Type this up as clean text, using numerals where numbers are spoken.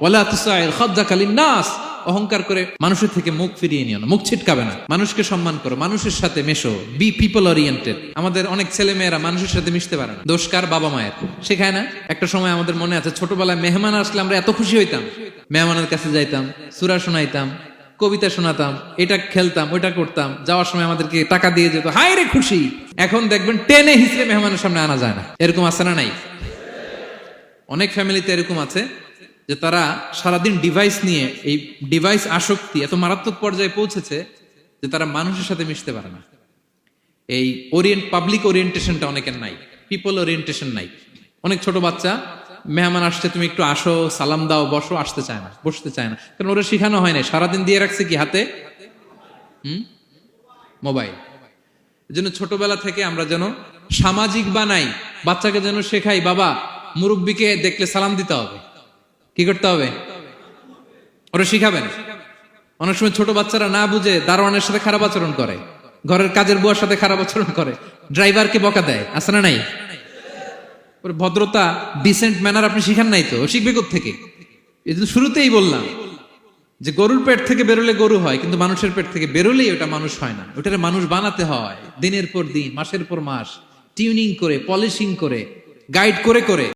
ওয়ালা তুসাইর খাদ্দাকা লিন-নাস, অহংকার করে মানুষের থেকে মুখ ফিরিয়ে নিও না, মুখ ছিটকাবে না। মানুষকে সম্মান করো, মানুষের সাথে মেশো, বি পিপল ওরিয়েন্টেড। আমাদের অনেক ছেলে মেয়েরা মানুষের সাথে মিশতে পারে না, দোষ কার? বাবা মায়ের। শেখায় না। একটা সময় আমাদের মনে আছে, ছোটবেলায় মেহমান আসলে আমরা এত খুশি হইতাম, মেহমানের কাছে যাইতাম, সূরা শোনাইতাম, কবিতা শোনাতাম, এটা খেলতাম, ওইটা করতাম, যাওয়ার সময় আমাদেরকে টাকা দিয়ে যেত, হায় রে খুশি। এখন দেখবেন টেনে হিসেবে মেহমানের সামনে আনা যায় না। এরকম আছে না নাই? অনেক ফ্যামিলিতে এরকম আছে যে তারা সারাদিন ডিভাইস নিয়ে, এই ডিভাইস আসক্তি এত মারাত্মক পর্যায়ে পৌঁছেছে যে তারা মানুষের সাথে মিশতে পারে না। এই পাবলিক ওরিয়েন্টেশনটা অনেকের নাই, পিপল ওরিয়েন্টেশন নাই। অনেক ছোট বাচ্চা, মেহমান আসছে, তুমি একটু আসো, সালাম দাও, বসো, আসতে চায় না, বসতে চায় না, কারণ ওরা শিখানো হয় না। সারাদিন দিয়ে রাখছে কি হাতে? মোবাইল। এই জন্য ছোটবেলা থেকে আমরা যেন সামাজিক বানাই, বাচ্চাকে যেন শেখাই, বাবা মুরব্বীকে দেখলে সালাম দিতে হবে। কি করতে হবে? ওরা শিখাবেন। অনেক সময় ছোট বাচ্চারা না বুঝে দারোয়ানের সাথে খারাপ আচরণ করে, ঘরের কাজের বুয়ার সাথে খারাপ আচরণ করে, ড্রাইভারকে বকা দেয়, আছে না নাই? ভদ্রতা, ডিসেন্ট ম্যানার আপনি শিখান নাই তো, শিখবে কোত্থেকে? এই জন্য শুরুতেই বললাম যে গরুর পেট থেকে বেরোলে গরু হয়, কিন্তু মানুষের পেট থেকে বেরোলেই ওটা মানুষ হয় না। ওটারে মানুষ বানাতে হয় দিনের পর দিন, মাসের পর মাস, টিউনিং করে, পলিশিং করে, গাইড করে করে।